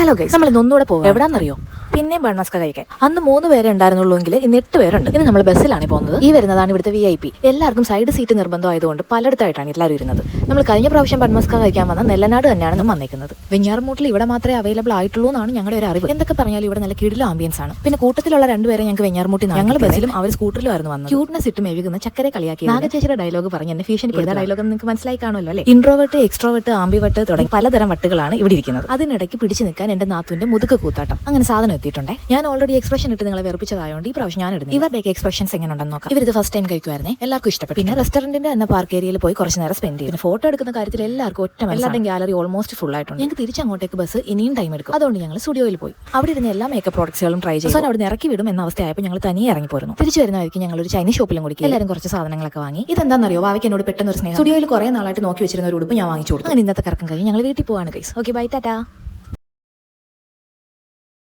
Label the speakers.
Speaker 1: Hello guys, നമ്മൾ ഒന്നുകൂടെ പോകും. എവിടാന്നറിയോ? പിന്നെ ബൺമസ്ക കഴിക്കാൻ. അന്ന് 3 പേരെ ഉണ്ടായിരുന്നുള്ളൂ എങ്കിൽ ഇന്ന് 8 പേരുണ്ട്. ഇന്ന് നമ്മൾ ബസ്സിലാണ് പോകുന്നത്. ഈ വരുന്നതാണ് ഇവിടുത്തെ VIP. എല്ലാവർക്കും സൈഡ് സീറ്റ് നിർബന്ധമായതുകൊണ്ട് പലയിടത്തായിട്ടാണ് എല്ലാവരും ഇരുന്നത്. നമ്മൾ കഴിഞ്ഞ പ്രാവശ്യം ബൺമസ്ക കഴിക്കാൻ വന്ന നെല്ലനാട് തന്നെയാണ് നമ്മൾ വന്നേക്കുന്നത്. വെഞ്ഞാറമൂട്ടിൽ ഇവിടെ മാത്രമേ അവൈലബിൾ ആയിട്ടുള്ളൂ എന്നാണ് ഞങ്ങളുടെ ഒരു അറിവ്. എന്തൊക്കെ പറഞ്ഞാലും ഇവിടെ നല്ല കിടിലം ആംബിയൻസ് ആണ്. പിന്നെ കൂട്ടത്തിലുള്ള 2 പേരെ ഞങ്ങൾക്ക് വെഞ്ഞാറമൂട്ടിൽ ഞങ്ങൾ ബസ്സിലും അവർ സ്കൂട്ടറിലുമായിരുന്നു വന്നത്. ക്യൂട്ട്നെസ് ഇട്ട് മെഴുകുന്ന ചക്കരെ കളിയാക്കി നാഗചേച്ചിയുടെ ഡയലോഗ് പറഞ്ഞ് എന്നെ ഭീഷണിപ്പെടുത്ത ഡയലോഗ് നിങ്ങൾക്ക് മനസ്സിലായി കാണുമല്ലോ അല്ലേ? ഇൻട്രോവേർട്ട്, എക്സ്ട്രോവേർട്ട്, ആംബിവേർട്ട് തുടങ്ങി പലതരം വട്ടുകളാണ് ഇവിടെ ഇരിക്കുന്നത്. അതിനിടയ്ക്ക് പിടിച്ചു നിൽക്കാൻ എന്റെ നാത്തുവിന്റെ മുതുക്ക് കൂത്താട്ടം അങ്ങനെ സാധനം എത്തിയിട്ടുണ്ട്. ഞാൻ ഓൾറെഡി എക്സ്പ്രഷൻ ഇട്ട് നിങ്ങളെ വെറുപ്പിച്ചതായോണ്ട് ഈ പ്രാവശ്യം ഞാൻ ഇടുന്നു. ഇവരുടെയൊക്കെ എക്സ്പ്രഷൻസ് എങ്ങനെ ഉണ്ടെന്ന് നോക്കാം. ഇവരിത് ഫസ്റ്റ് ടൈം കഴിക്കുമായിരുന്നേ, എല്ലാവർക്കും ഇഷ്ടപ്പെട്ടു. പിന്നെ റെസ്റ്റോറന്റിന്റെ തന്നെ പാർക്ക് ഏരിയയിൽ പോയി കുറച്ച് നേരം സ്പെൻഡ് ചെയ്തു. ഫോട്ടോ എടുക്കുന്ന കാര്യത്തിൽ എല്ലാവർക്കും ഒറ്റ എല്ലാവരുടെയും ഗാലറി ഓൾമോസ്റ്റ് ഫുൾ ആയിട്ടുണ്ട്. ഞങ്ങൾക്ക് തിരിച്ചങ്ങോട്ടേക്ക് ബസ് ഇനിയും ടൈം എടുക്കും. അതുകൊണ്ട് ഞങ്ങൾ സ്റ്റുഡിയോയിൽ പോയി അവിടെ ഇരുന്ന് എല്ലാ മേക്കപ്പ് പ്രോഡക്ട്സുകളും ട്രൈ ചെയ്തു. അവിടെ നിന്ന് ഇറക്കി വിടും എന്ന അവസ്ഥയായപ്പോൾ ഞങ്ങൾ തനിയെ ഇറങ്ങി പോരുന്നു. തിരിച്ചു വരുന്നവർക്ക് ഞങ്ങൾ ഒരു ചൈനീസ് ഷോപ്പിലും കൂടി എല്ലാവരും കുറച്ച് സാധനങ്ങളൊക്കെ വാങ്ങി. ഇതെന്താണെന്നറിയോ? വാവയ്ക്ക് എന്നോട് പെട്ടെന്ന് ഒരു സ്നേഹം. സ്റ്റുഡിയോയിൽ കുറേ നാളായിട്ട് നോക്കി വെച്ചിരുന്ന ഒരു ഉടുപ്പ് ഞാൻ വാങ്ങിച്ചു കൊടുത്തു. അങ്ങനെ ഇന്നത്തെ കറക്കം കഴിഞ്ഞ് ഞങ്ങൾ വീട്ടിൽ പോവാണ് ഗൈസ്. Okay, by, Tata.